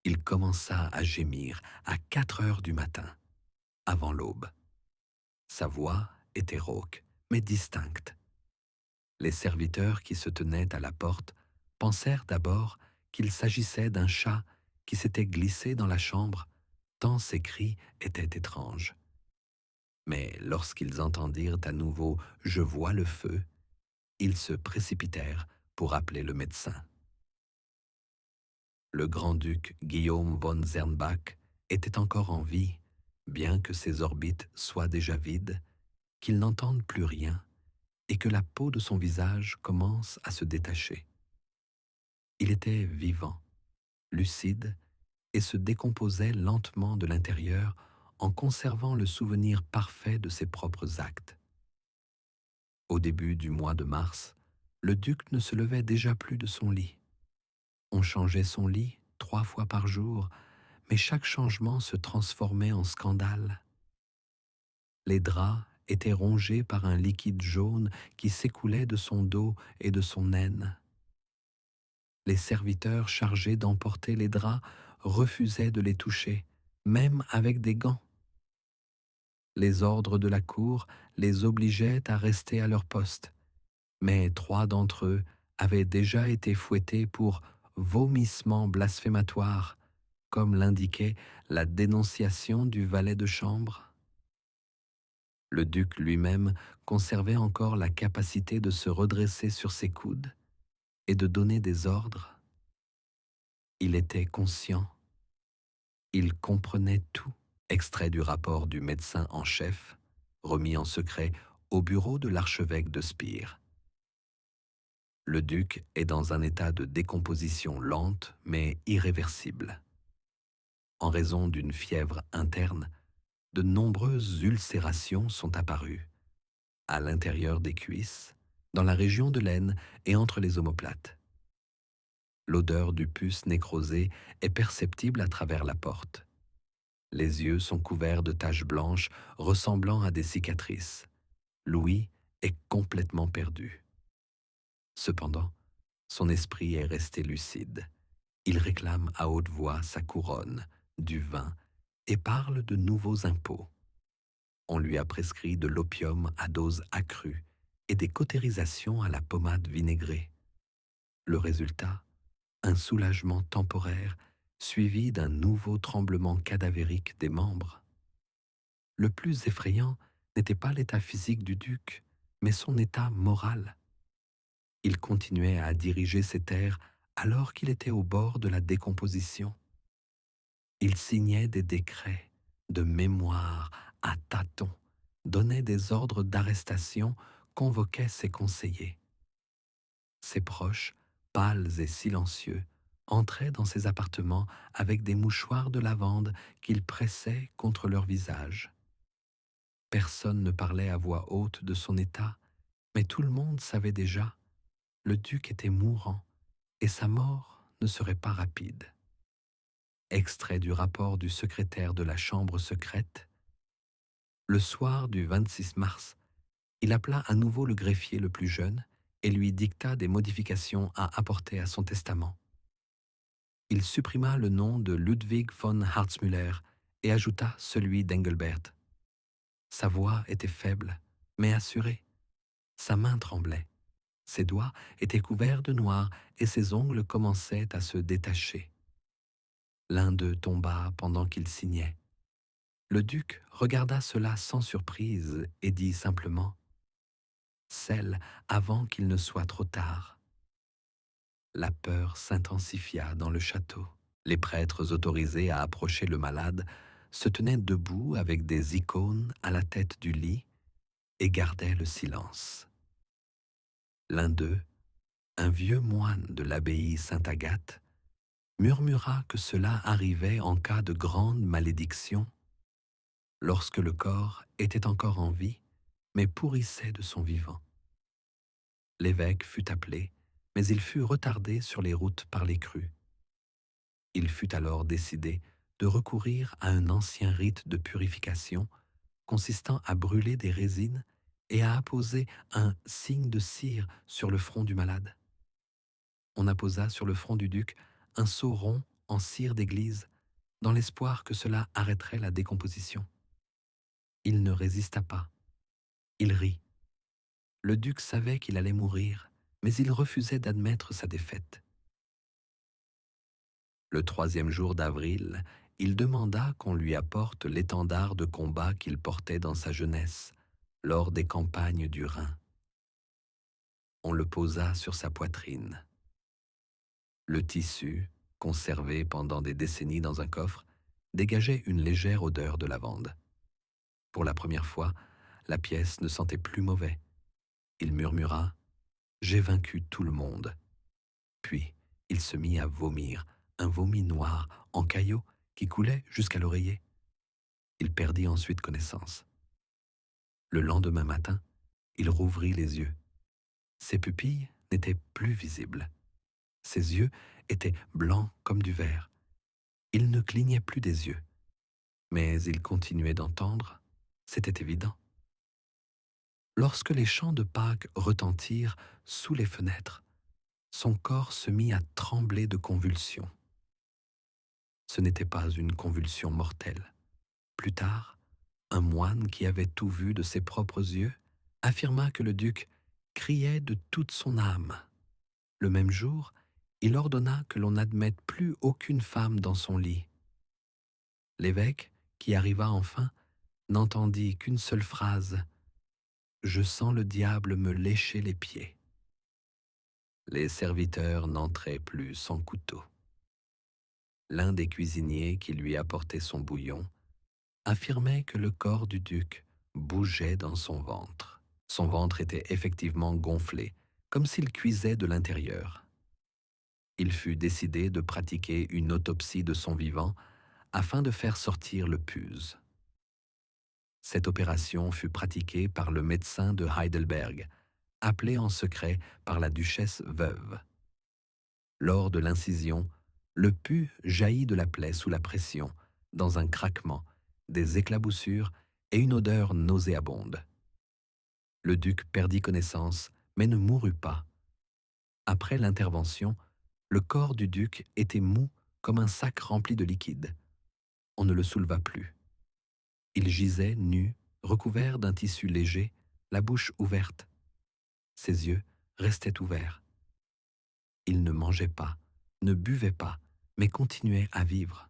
Il commença à gémir à 4 heures du matin, avant l'aube. Sa voix était rauque, mais distincte. Les serviteurs qui se tenaient à la porte pensèrent d'abord qu'il s'agissait d'un chat qui s'était glissé dans la chambre, tant ses cris étaient étranges. Mais lorsqu'ils entendirent à nouveau « Je vois le feu », ils se précipitèrent pour appeler le médecin. Le grand-duc Guillaume von Zernbach était encore en vie, bien que ses orbites soient déjà vides, qu'il n'entende plus rien et que la peau de son visage commence à se détacher. Il était vivant, lucide et se décomposait lentement de l'intérieur en conservant le souvenir parfait de ses propres actes. Au début du mois de mars, le duc ne se levait déjà plus de son lit. On changeait son lit 3 fois par jour, mais chaque changement se transformait en scandale. Les draps étaient rongés par un liquide jaune qui s'écoulait de son dos et de son aine. Les serviteurs chargés d'emporter les draps refusaient de les toucher, même avec des gants. Les ordres de la cour les obligeaient à rester à leur poste, mais 3 d'entre eux avaient déjà été fouettés pour vomissement blasphématoire, comme l'indiquait la dénonciation du valet de chambre. Le duc lui-même conservait encore la capacité de se redresser sur ses coudes et de donner des ordres. Il était conscient, il comprenait tout. Extrait du rapport du médecin en chef, remis en secret au bureau de l'archevêque de Spire. Le duc est dans un état de décomposition lente mais irréversible. En raison d'une fièvre interne, de nombreuses ulcérations sont apparues, à l'intérieur des cuisses, dans la région de l'aine et entre les omoplates. L'odeur du pus nécrosé est perceptible à travers la porte. Les yeux sont couverts de taches blanches ressemblant à des cicatrices. Louis est complètement perdu. Cependant, son esprit est resté lucide. Il réclame à haute voix sa couronne, du vin et parle de nouveaux impôts. On lui a prescrit de l'opium à dose accrue et des cautérisations à la pommade vinaigrée. Le résultat, un soulagement temporaire suivi d'un nouveau tremblement cadavérique des membres. Le plus effrayant n'était pas l'état physique du duc, mais son état moral. Il continuait à diriger ses terres alors qu'il était au bord de la décomposition. Il signait des décrets, de mémoires à tâtons, donnait des ordres d'arrestation, convoquait ses conseillers. Ses proches, pâles et silencieux, entraient dans ses appartements avec des mouchoirs de lavande qu'ils pressaient contre leur visage. Personne ne parlait à voix haute de son état, mais tout le monde savait déjà, le duc était mourant et sa mort ne serait pas rapide. Extrait du rapport du secrétaire de la chambre secrète. Le soir du 26 mars, il appela à nouveau le greffier le plus jeune et lui dicta des modifications à apporter à son testament. Il supprima le nom de Ludwig von Harzmüller et ajouta celui d'Engelbert. Sa voix était faible, mais assurée. Sa main tremblait. Ses doigts étaient couverts de noir et ses ongles commençaient à se détacher. L'un d'eux tomba pendant qu'il signait. Le duc regarda cela sans surprise et dit simplement « Scelle avant qu'il ne soit trop tard ». La peur s'intensifia dans le château. Les prêtres autorisés à approcher le malade se tenaient debout avec des icônes à la tête du lit et gardaient le silence. L'un d'eux, un vieux moine de l'abbaye Sainte-Agathe, murmura que cela arrivait en cas de grande malédiction, lorsque le corps était encore en vie, mais pourrissait de son vivant. L'évêque fut appelé, mais il fut retardé sur les routes par les crues. Il fut alors décidé de recourir à un ancien rite de purification consistant à brûler des résines et à apposer un signe de cire sur le front du malade. On apposa sur le front du duc un seau rond en cire d'église, dans l'espoir que cela arrêterait la décomposition. Il ne résista pas. Il rit. Le duc savait qu'il allait mourir, mais il refusait d'admettre sa défaite. Le 3e jour d'avril, il demanda qu'on lui apporte l'étendard de combat qu'il portait dans sa jeunesse, lors des campagnes du Rhin. On le posa sur sa poitrine. Le tissu, conservé pendant des décennies dans un coffre, dégageait une légère odeur de lavande. Pour la première fois, la pièce ne sentait plus mauvais. Il murmura « J'ai vaincu tout le monde ». Puis, il se mit à vomir, un vomi noir, en caillots, qui coulait jusqu'à l'oreiller. Il perdit ensuite connaissance. Le lendemain matin, il rouvrit les yeux. Ses pupilles n'étaient plus visibles. Ses yeux étaient blancs comme du verre. Il ne clignait plus des yeux. Mais il continuait d'entendre, c'était évident. Lorsque les chants de Pâques retentirent sous les fenêtres, son corps se mit à trembler de convulsions. Ce n'était pas une convulsion mortelle. Plus tard, un moine qui avait tout vu de ses propres yeux affirma que le duc criait de toute son âme. Le même jour, il ordonna que l'on n'admette plus aucune femme dans son lit. L'évêque, qui arriva enfin, n'entendit qu'une seule phrase « Je sens le diable me lécher les pieds ». Les serviteurs n'entraient plus sans couteau. L'un des cuisiniers qui lui apportait son bouillon affirmait que le corps du duc bougeait dans son ventre. Son ventre était effectivement gonflé, comme s'il cuisait de l'intérieur. Il fut décidé de pratiquer une autopsie de son vivant afin de faire sortir le pus. Cette opération fut pratiquée par le médecin de Heidelberg, appelé en secret par la duchesse veuve. Lors de l'incision, le pus jaillit de la plaie sous la pression, dans un craquement, des éclaboussures et une odeur nauséabonde. Le duc perdit connaissance, mais ne mourut pas. Après l'intervention, le corps du duc était mou comme un sac rempli de liquide. On ne le souleva plus. Il gisait nu, recouvert d'un tissu léger, la bouche ouverte. Ses yeux restaient ouverts. Il ne mangeait pas, ne buvait pas, mais continuait à vivre.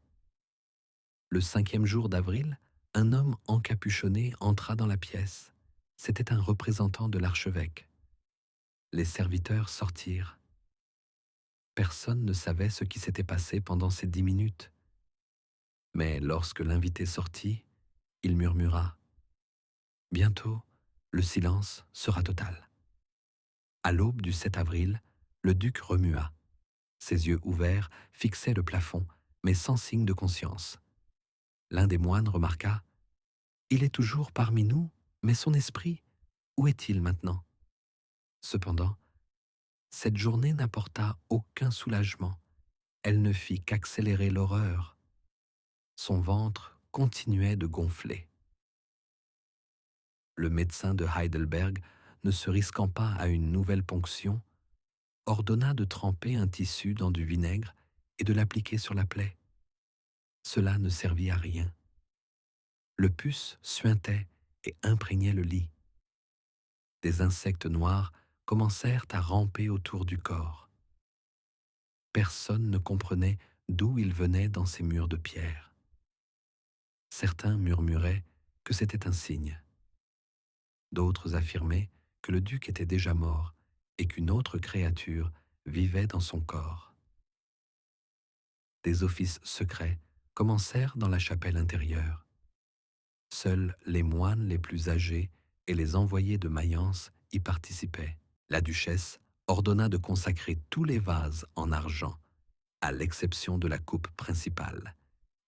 Le 5e jour d'avril, un homme encapuchonné entra dans la pièce. C'était un représentant de l'archevêque. Les serviteurs sortirent. Personne ne savait ce qui s'était passé pendant ces 10 minutes. Mais lorsque l'invité sortit, il murmura « Bientôt, le silence sera total ». À l'aube du 7 avril, le duc remua. Ses yeux ouverts fixaient le plafond, mais sans signe de conscience. L'un des moines remarqua « Il est toujours parmi nous, mais son esprit, où est-il maintenant ?» Cependant, cette journée n'apporta aucun soulagement. Elle ne fit qu'accélérer l'horreur. Son ventre continuait de gonfler. Le médecin de Heidelberg, ne se risquant pas à une nouvelle ponction, ordonna de tremper un tissu dans du vinaigre et de l'appliquer sur la plaie. Cela ne servit à rien. Le pus suintait et imprégnait le lit. Des insectes noirs commencèrent à ramper autour du corps. Personne ne comprenait d'où ils venaient dans ces murs de pierre. Certains murmuraient que c'était un signe. D'autres affirmaient que le duc était déjà mort et qu'une autre créature vivait dans son corps. Des offices secrets commencèrent dans la chapelle intérieure. Seuls les moines les plus âgés et les envoyés de Mayence y participaient. La duchesse ordonna de consacrer tous les vases en argent, à l'exception de la coupe principale,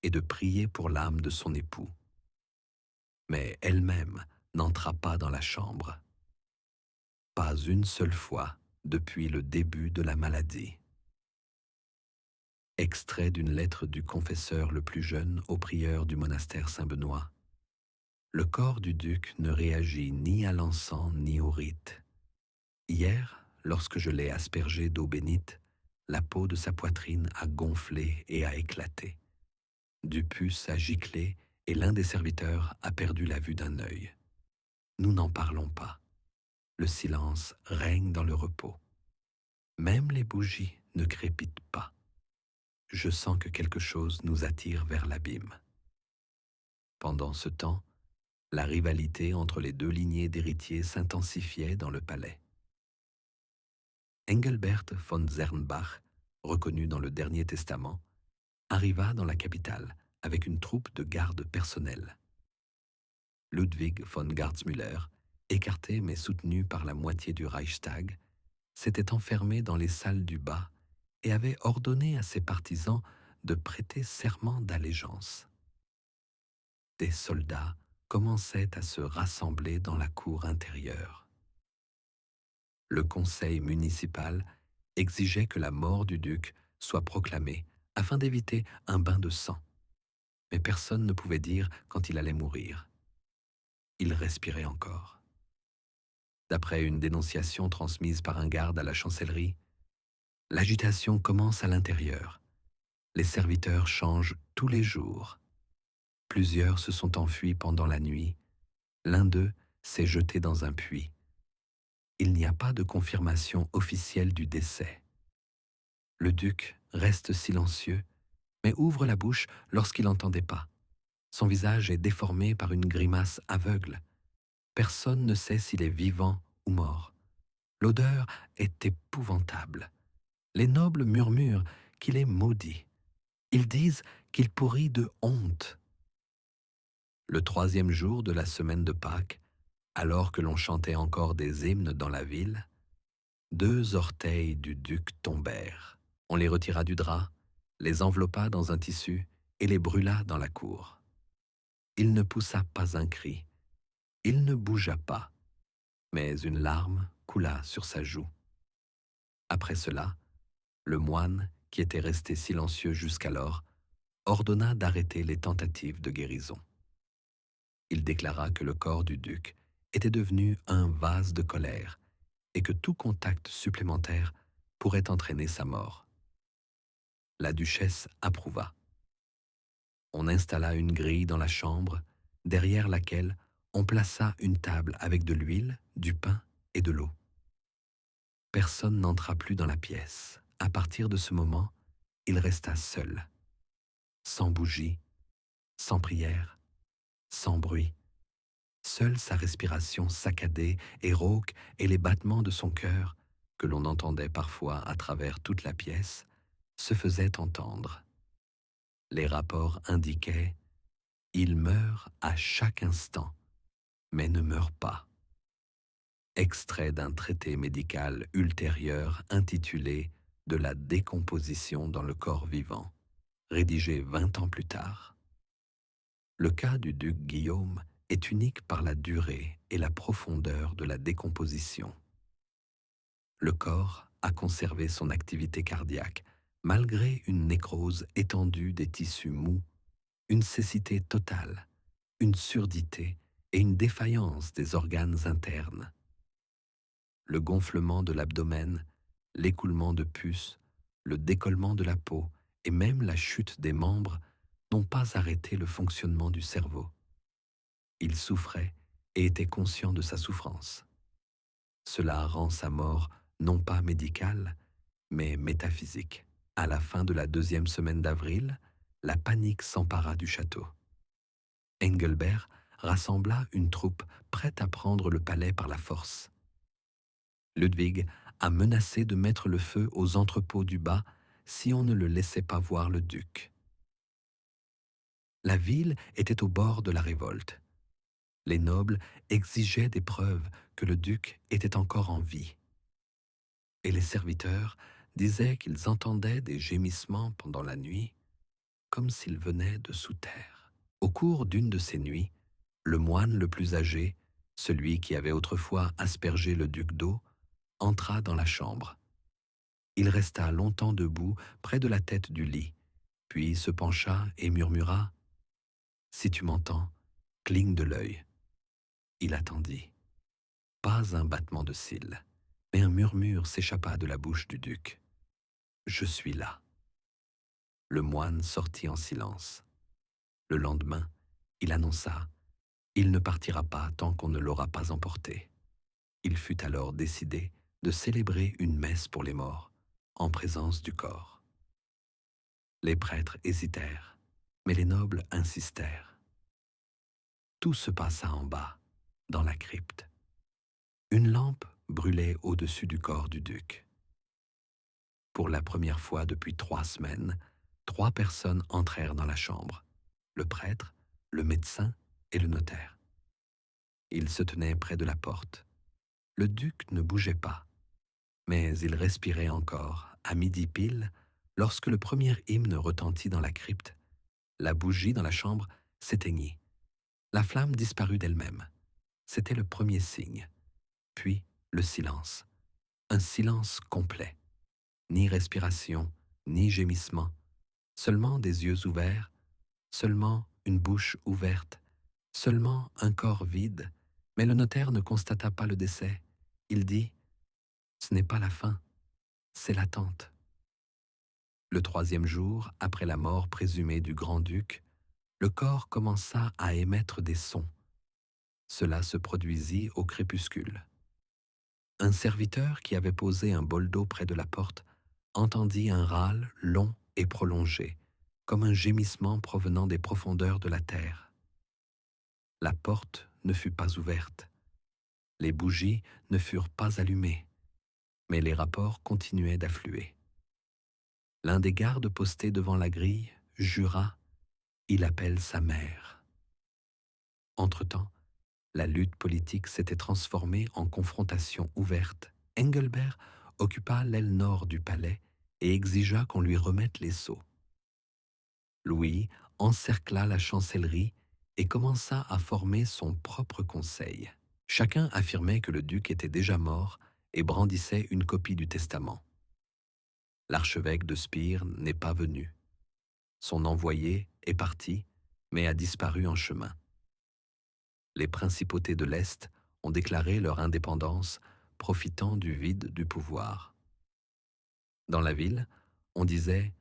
et de prier pour l'âme de son époux. Mais elle-même n'entra pas dans la chambre. Pas une seule fois depuis le début de la maladie. Extrait d'une lettre du confesseur le plus jeune au prieur du monastère Saint-Benoît. Le corps du duc ne réagit ni à l'encens ni au rite. Hier, lorsque je l'ai aspergé d'eau bénite, La peau de sa poitrine a gonflé et a éclaté. Du pus a giclé et l'un des serviteurs a perdu la vue d'un œil. Nous n'en parlons pas. Le silence règne dans le repos. Même les bougies ne crépitent pas. Je sens que quelque chose nous attire vers l'abîme. Pendant ce temps, la rivalité entre les deux lignées d'héritiers s'intensifiait dans le palais. Engelbert von Zernbach, reconnu dans le Dernier Testament, arriva dans la capitale avec une troupe de gardes personnels. Ludwig von Garzmüller, écarté mais soutenu par la moitié du Reichstag, s'était enfermé dans les salles du bas et avait ordonné à ses partisans de prêter serment d'allégeance. Des soldats commençaient à se rassembler dans la cour intérieure. Le conseil municipal exigeait que la mort du duc soit proclamée afin d'éviter un bain de sang. Mais personne ne pouvait dire quand il allait mourir. Il respirait encore. D'après une dénonciation transmise par un garde à la chancellerie, l'agitation commence à l'intérieur. Les serviteurs changent tous les jours. Plusieurs se sont enfuis pendant la nuit. L'un d'eux s'est jeté dans un puits. Il n'y a pas de confirmation officielle du décès. Le duc reste silencieux, mais ouvre la bouche lorsqu'il entend des pas. Son visage est déformé par une grimace aveugle. Personne ne sait s'il est vivant ou mort. L'odeur est épouvantable. Les nobles murmurent qu'il est maudit. Ils disent qu'il pourrit de honte. Le 3e jour de la semaine de Pâques, alors que l'on chantait encore des hymnes dans la ville, 2 orteils du duc tombèrent. On les retira du drap, les enveloppa dans un tissu et les brûla dans la cour. Il ne poussa pas un cri. Il ne bougea pas, mais une larme coula sur sa joue. Après cela, le moine, qui était resté silencieux jusqu'alors, ordonna d'arrêter les tentatives de guérison. Il déclara que le corps du duc était devenu un vase de colère et que tout contact supplémentaire pourrait entraîner sa mort. La duchesse approuva. On installa une grille dans la chambre, derrière laquelle on plaça une table avec de l'huile, du pain et de l'eau. Personne n'entra plus dans la pièce. À partir de ce moment, il resta seul, sans bougie, sans prière, sans bruit. Seule sa respiration saccadée et rauque et les battements de son cœur, que l'on entendait parfois à travers toute la pièce, se faisaient entendre. Les rapports indiquaient « Il meurt à chaque instant, mais ne meurt pas ». Extrait d'un traité médical ultérieur intitulé « De la décomposition dans le corps vivant », rédigé 20 ans plus tard. Le cas du duc Guillaume est unique par la durée et la profondeur de la décomposition. Le corps a conservé son activité cardiaque malgré une nécrose étendue des tissus mous, une cécité totale, une surdité et une défaillance des organes internes. Le gonflement de l'abdomen, l'écoulement de pus, le décollement de la peau et même la chute des membres n'ont pas arrêté le fonctionnement du cerveau. Il souffrait et était conscient de sa souffrance. Cela rend sa mort non pas médicale, mais métaphysique. À la fin de la 2e semaine d'avril, la panique s'empara du château. Engelbert rassembla une troupe prête à prendre le palais par la force. Ludwig a menacé de mettre le feu aux entrepôts du bas si on ne le laissait pas voir le duc. La ville était au bord de la révolte. Les nobles exigeaient des preuves que le duc était encore en vie. Et les serviteurs disaient qu'ils entendaient des gémissements pendant la nuit, comme s'ils venaient de sous terre. Au cours d'une de ces nuits, le moine le plus âgé, celui qui avait autrefois aspergé le duc d'eau, entra dans la chambre. Il resta longtemps debout près de la tête du lit, puis se pencha et murmura « Si tu m'entends, cligne de l'œil ». Il attendit. Pas un battement de cils, mais un murmure s'échappa de la bouche du duc. je suis là. Le moine sortit en silence. Le lendemain, il annonça: il ne partira pas tant qu'on ne l'aura pas emporté. Il fut alors décidé de célébrer une messe pour les morts, en présence du corps. Les prêtres hésitèrent, mais les nobles insistèrent. Tout se passa en bas, dans la crypte. Une lampe brûlait au-dessus du corps du duc. Pour la première fois depuis 3 semaines, 3 personnes entrèrent dans la chambre: le prêtre, le médecin et le notaire. Ils se tenaient près de la porte. Le duc ne bougeait pas, mais il respirait encore, à midi pile, lorsque le premier hymne retentit dans la crypte. La bougie dans la chambre s'éteignit. La flamme disparut d'elle-même. C'était le premier signe. Puis le silence. Un silence complet. Ni respiration, ni gémissement. Seulement des yeux ouverts, seulement une bouche ouverte, seulement un corps vide. Mais le notaire ne constata pas le décès. Il dit: ce n'est pas la fin, c'est l'attente. Le 3e jour, après la mort présumée du grand-duc, le corps commença à émettre des sons. Cela se produisit au crépuscule. Un serviteur qui avait posé un bol d'eau près de la porte entendit un râle long et prolongé, comme un gémissement provenant des profondeurs de la terre. La porte ne fut pas ouverte. Les bougies ne furent pas allumées, mais les rapports continuaient d'affluer. L'un des gardes postés devant la grille jura: il appelle sa mère. Entre-temps, la lutte politique s'était transformée en confrontation ouverte. Engelbert occupa l'aile nord du palais et exigea qu'on lui remette les sceaux. Louis encercla la chancellerie et commença à former son propre conseil. Chacun affirmait que le duc était déjà mort et brandissait une copie du testament. L'archevêque de Spire n'est pas venu. Son envoyé est parti, mais a disparu en chemin. Les principautés de l'Est ont déclaré leur indépendance, profitant du vide du pouvoir. Dans la ville, on disait: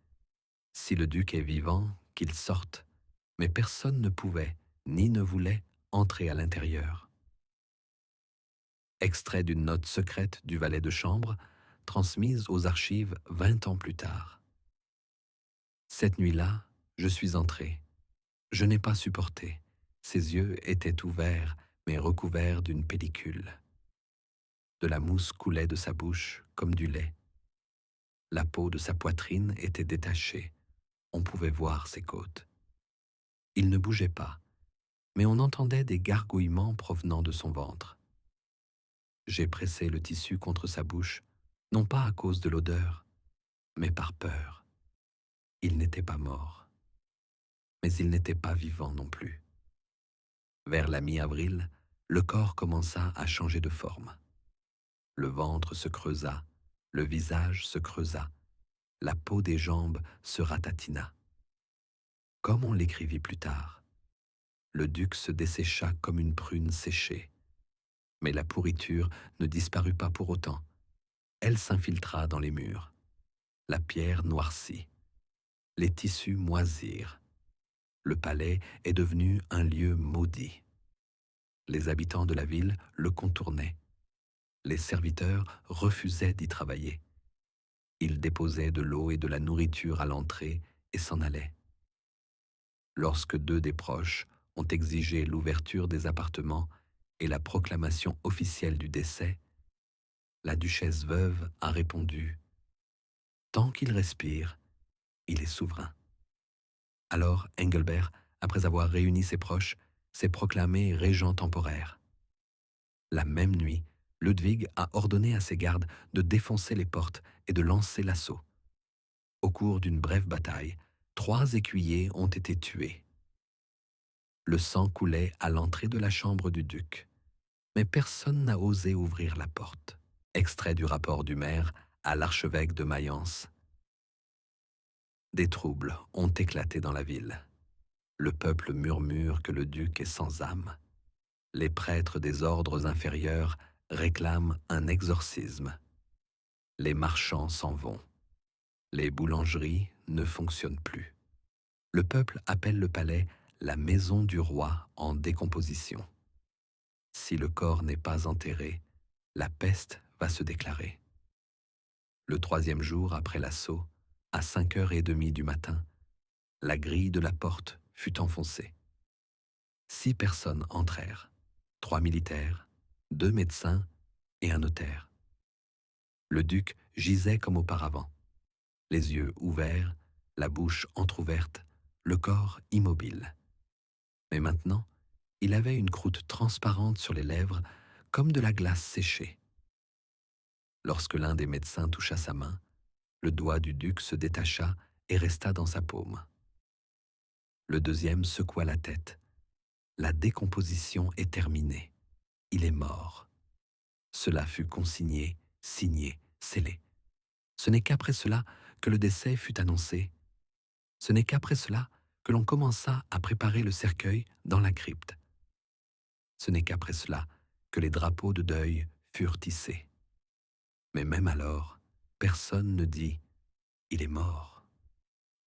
si le duc est vivant, qu'il sorte, mais personne ne pouvait, ni ne voulait, entrer à l'intérieur. Extrait d'une note secrète du valet de chambre, transmise aux archives 20 ans plus tard. Cette nuit-là, je suis entré. Je n'ai pas supporté. Ses yeux étaient ouverts, mais recouverts d'une pellicule. De la mousse coulait de sa bouche comme du lait. La peau de sa poitrine était détachée. On pouvait voir ses côtes. Il ne bougeait pas, mais on entendait des gargouillements provenant de son ventre. J'ai pressé le tissu contre sa bouche, non pas à cause de l'odeur, mais par peur. Il n'était pas mort, mais il n'était pas vivant non plus. Vers la mi-avril, le corps commença à changer de forme. Le ventre se creusa, le visage se creusa, la peau des jambes se ratatina. Comme on l'écrivit plus tard, le duc se dessécha comme une prune séchée. Mais la pourriture ne disparut pas pour autant. Elle s'infiltra dans les murs. La pierre noircit. Les tissus moisirent. Le palais est devenu un lieu maudit. Les habitants de la ville le contournaient. Les serviteurs refusaient d'y travailler. Ils déposaient de l'eau et de la nourriture à l'entrée et s'en allaient. Lorsque 2 des proches ont exigé l'ouverture des appartements et la proclamation officielle du décès, la duchesse veuve a répondu: tant qu'il respire, il est souverain. Alors Engelbert, après avoir réuni ses proches, s'est proclamé régent temporaire. La même nuit, Ludwig a ordonné à ses gardes de défoncer les portes et de lancer l'assaut. Au cours d'une brève bataille, 3 écuyers ont été tués. Le sang coulait à l'entrée de la chambre du duc, mais personne n'a osé ouvrir la porte. Extrait du rapport du maire à l'archevêque de Mayence. Des troubles ont éclaté dans la ville. Le peuple murmure que le duc est sans âme. Les prêtres des ordres inférieurs réclament un exorcisme. Les marchands s'en vont. Les boulangeries ne fonctionnent plus. Le peuple appelle le palais la maison du roi en décomposition. Si le corps n'est pas enterré, la peste va se déclarer. Le troisième jour après l'assaut, à 5h30 du matin, la grille de la porte fut enfoncée. 6 personnes entrèrent, 3 militaires, 2 médecins et un notaire. Le duc gisait comme auparavant, les yeux ouverts, la bouche entr'ouverte, le corps immobile. Mais maintenant, il avait une croûte transparente sur les lèvres, comme de la glace séchée. Lorsque l'un des médecins toucha sa main, le doigt du duc se détacha et resta dans sa paume. Le deuxième secoua la tête. La décomposition est terminée. Il est mort. Cela fut consigné, signé, scellé. Ce n'est qu'après cela que le décès fut annoncé. Ce n'est qu'après cela que l'on commença à préparer le cercueil dans la crypte. Ce n'est qu'après cela que les drapeaux de deuil furent tissés. Mais même alors, personne ne dit « il est mort ».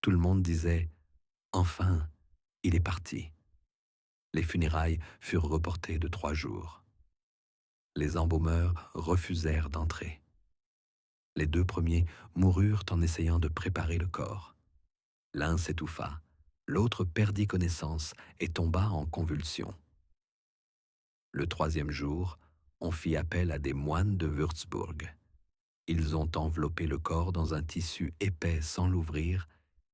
Tout le monde disait « enfin, il est parti ». Les funérailles furent reportées de 3 jours. Les embaumeurs refusèrent d'entrer. Les 2 premiers moururent en essayant de préparer le corps. L'un s'étouffa, l'autre perdit connaissance et tomba en convulsions. Le 3e jour, on fit appel à des moines de Würzburg. Ils ont enveloppé le corps dans un tissu épais sans l'ouvrir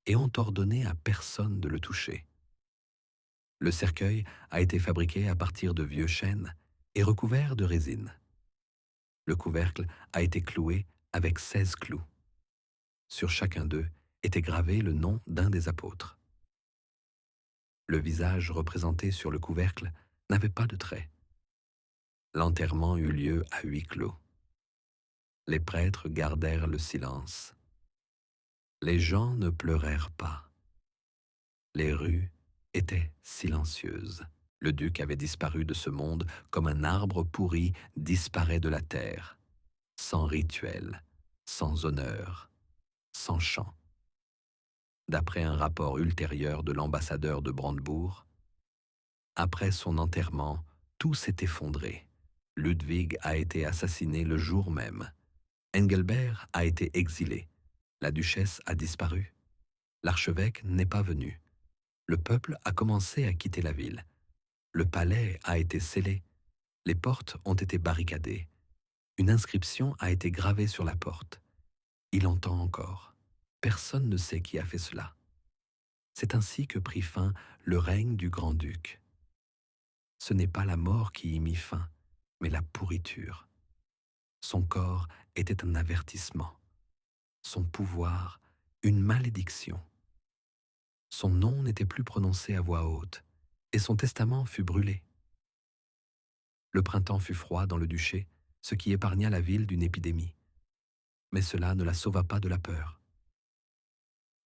et ont ordonné à personne de le toucher. Le cercueil a été fabriqué à partir de vieux chênes et recouvert de résine. Le couvercle a été cloué avec 16 clous. Sur chacun d'eux était gravé le nom d'un des apôtres. Le visage représenté sur le couvercle n'avait pas de traits. L'enterrement eut lieu à huis clos. Les prêtres gardèrent le silence. Les gens ne pleurèrent pas. Les rues étaient silencieuses. Le duc avait disparu de ce monde comme un arbre pourri disparaît de la terre, sans rituel, sans honneur, sans chant. D'après un rapport ultérieur de l'ambassadeur de Brandebourg, après son enterrement, tout s'est effondré. Ludwig a été assassiné le jour même. Engelbert a été exilé. La duchesse a disparu. L'archevêque n'est pas venu. Le peuple a commencé à quitter la ville. Le palais a été scellé. Les portes ont été barricadées. Une inscription a été gravée sur la porte. Il entend encore. Personne ne sait qui a fait cela. C'est ainsi que prit fin le règne du grand-duc. Ce n'est pas la mort qui y mit fin, mais la pourriture. Son corps était un avertissement. Son pouvoir, une malédiction. Son nom n'était plus prononcé à voix haute, et son testament fut brûlé. Le printemps fut froid dans le duché, ce qui épargna la ville d'une épidémie. Mais cela ne la sauva pas de la peur.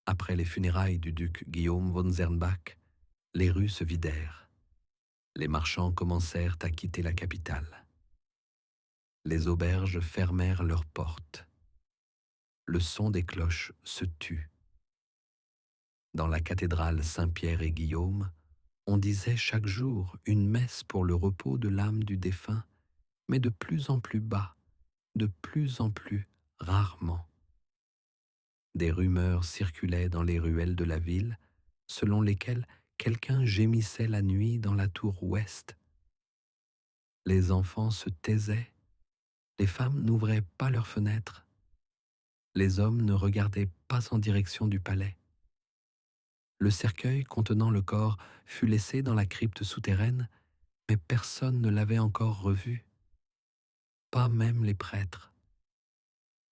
Après les funérailles du duc Guillaume von Zernbach, les rues se vidèrent. Les marchands commencèrent à quitter la capitale. Les auberges fermèrent leurs portes. Le son des cloches se tut. Dans la cathédrale Saint-Pierre et Guillaume, on disait chaque jour une messe pour le repos de l'âme du défunt, mais de plus en plus bas, de plus en plus rarement. Des rumeurs circulaient dans les ruelles de la ville, selon lesquelles quelqu'un gémissait la nuit dans la tour ouest. Les enfants se taisaient, les femmes n'ouvraient pas leurs fenêtres, les hommes ne regardaient pas en direction du palais. Le cercueil contenant le corps fut laissé dans la crypte souterraine, mais personne ne l'avait encore revu, pas même les prêtres.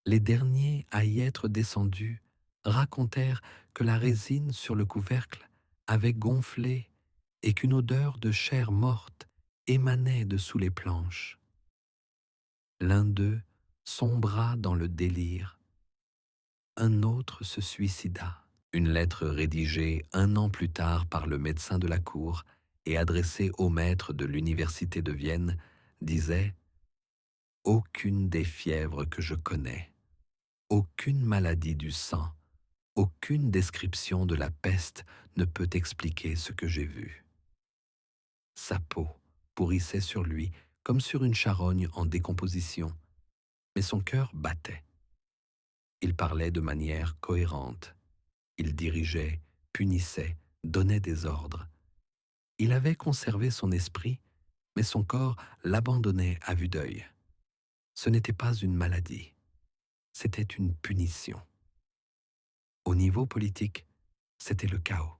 Les derniers à y être descendus racontèrent que la résine sur le couvercle avait gonflé et qu'une odeur de chair morte émanait de sous les planches. L'un d'eux sombra dans le délire. Un autre se suicida. Une lettre rédigée 1 an plus tard par le médecin de la cour et adressée au maître de l'université de Vienne disait « Aucune des fièvres que je connais, aucune maladie du sang Aucune description de la peste ne peut expliquer ce que j'ai vu. Sa peau pourrissait sur lui comme sur une charogne en décomposition, mais son cœur battait. Il parlait de manière cohérente. Il dirigeait, punissait, donnait des ordres. Il avait conservé son esprit, mais son corps l'abandonnait à vue d'œil. Ce n'était pas une maladie, c'était une punition. Au niveau politique, c'était le chaos.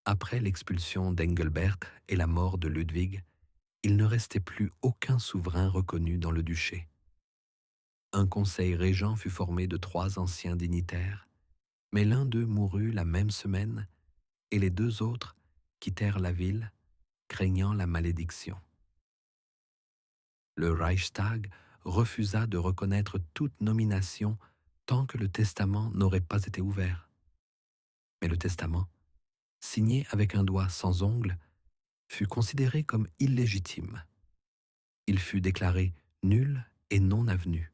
Après l'expulsion d'Engelbert et la mort de Ludwig, il ne restait plus aucun souverain reconnu dans le duché. Un conseil régent fut formé de 3 anciens dignitaires, mais l'un d'eux mourut la même semaine et les 2 autres quittèrent la ville, craignant la malédiction. Le Reichstag refusa de reconnaître toute nomination tant que le testament n'aurait pas été ouvert. Mais le testament, signé avec un doigt sans ongle, fut considéré comme illégitime. Il fut déclaré nul et non avenu.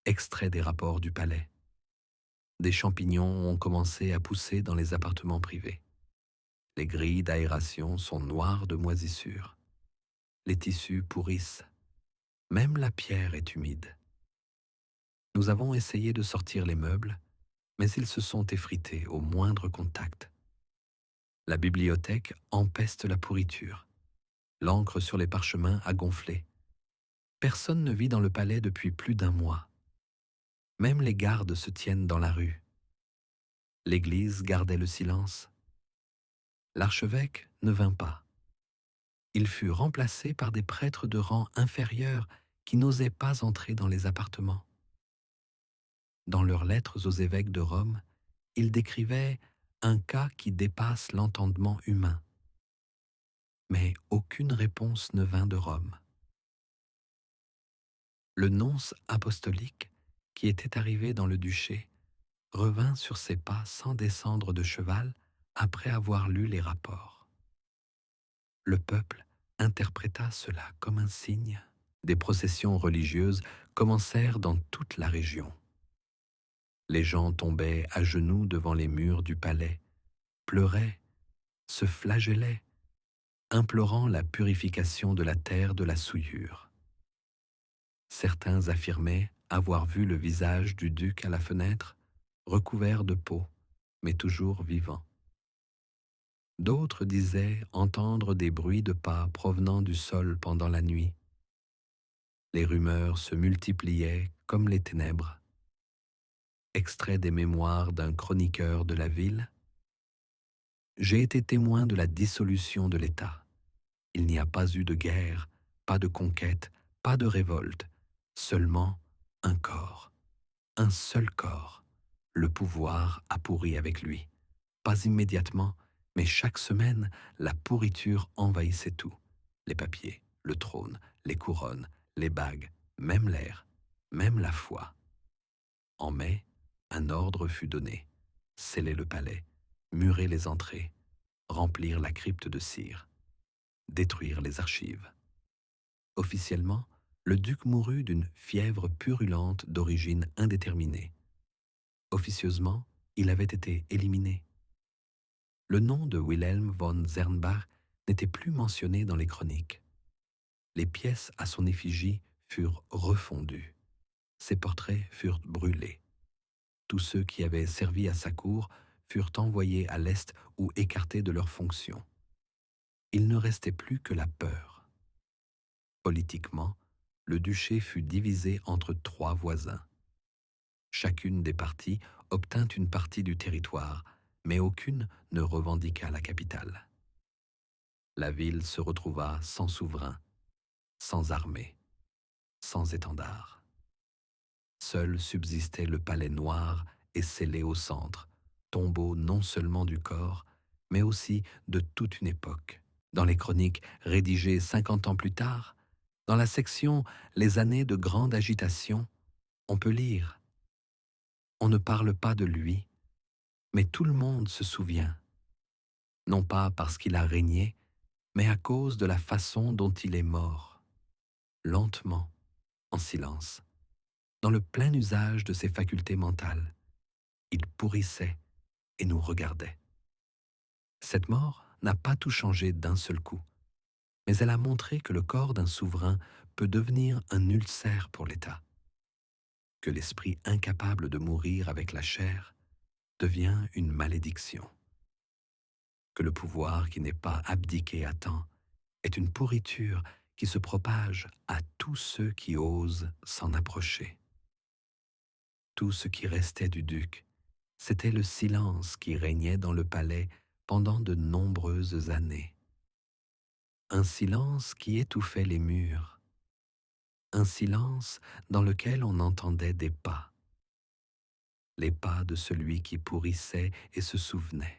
Extrait des rapports du palais. Des champignons ont commencé à pousser dans les appartements privés. Les grilles d'aération sont noires de moisissure. Les tissus pourrissent. Même la pierre est humide. Nous avons essayé de sortir les meubles, mais ils se sont effrités au moindre contact. La bibliothèque empeste la pourriture. L'encre sur les parchemins a gonflé. Personne ne vit dans le palais depuis plus d'1 mois. Même les gardes se tiennent dans la rue. L'église gardait le silence. L'archevêque ne vint pas. Il fut remplacé par des prêtres de rang inférieur qui n'osaient pas entrer dans les appartements. Dans leurs lettres aux évêques de Rome, ils décrivaient un cas qui dépasse l'entendement humain. Mais aucune réponse ne vint de Rome. Le nonce apostolique, qui était arrivé dans le duché, revint sur ses pas sans descendre de cheval après avoir lu les rapports. Le peuple interpréta cela comme un signe. Des processions religieuses commencèrent dans toute la région. Les gens tombaient à genoux devant les murs du palais, pleuraient, se flagellaient, implorant la purification de la terre de la souillure. Certains affirmaient avoir vu le visage du duc à la fenêtre, recouvert de peau, mais toujours vivant. D'autres disaient entendre des bruits de pas provenant du sol pendant la nuit. Les rumeurs se multipliaient comme les ténèbres. Extrait des mémoires d'un chroniqueur de la ville. J'ai été témoin de la dissolution de l'État. Il n'y a pas eu de guerre, pas de conquête, pas de révolte, seulement un corps, un seul corps. Le pouvoir a pourri avec lui. Pas immédiatement, mais chaque semaine, la pourriture envahissait tout. Les papiers, le trône, les couronnes, les bagues, même l'air, même la foi. En mai, un ordre fut donné. Sceller le palais, murer les entrées, remplir la crypte de cire, détruire les archives. Officiellement, le duc mourut d'une fièvre purulente d'origine indéterminée. Officieusement, il avait été éliminé. Le nom de Wilhelm von Zernbach n'était plus mentionné dans les chroniques. Les pièces à son effigie furent refondues. Ses portraits furent brûlés. Tous ceux qui avaient servi à sa cour furent envoyés à l'Est ou écartés de leurs fonctions. Il ne restait plus que la peur. Politiquement, le duché fut divisé entre 3 voisins. Chacune des parties obtint une partie du territoire, mais aucune ne revendiqua la capitale. La ville se retrouva sans souverain, sans armée, sans étendard. Seul subsistait le palais noir et scellé au centre, tombeau non seulement du corps, mais aussi de toute une époque. Dans les chroniques rédigées 50 ans plus tard, dans la section Les années de grande agitation, on peut lire « On ne parle pas de lui, mais tout le monde se souvient, non pas parce qu'il a régné, mais à cause de la façon dont il est mort, lentement, en silence, dans le plein usage de ses facultés mentales, Il pourrissait et nous regardait. Cette mort n'a pas tout changé d'un seul coup, mais elle a montré que le corps d'un souverain peut devenir un ulcère pour l'État, que l'esprit incapable de mourir avec la chair devient une malédiction, que le pouvoir qui n'est pas abdiqué à temps est une pourriture qui se propage à tous ceux qui osent s'en approcher. Tout ce qui restait du duc, c'était le silence qui régnait dans le palais pendant de nombreuses années. Un silence qui étouffait les murs, un silence dans lequel on entendait des pas, les pas de celui qui pourrissait et se souvenait.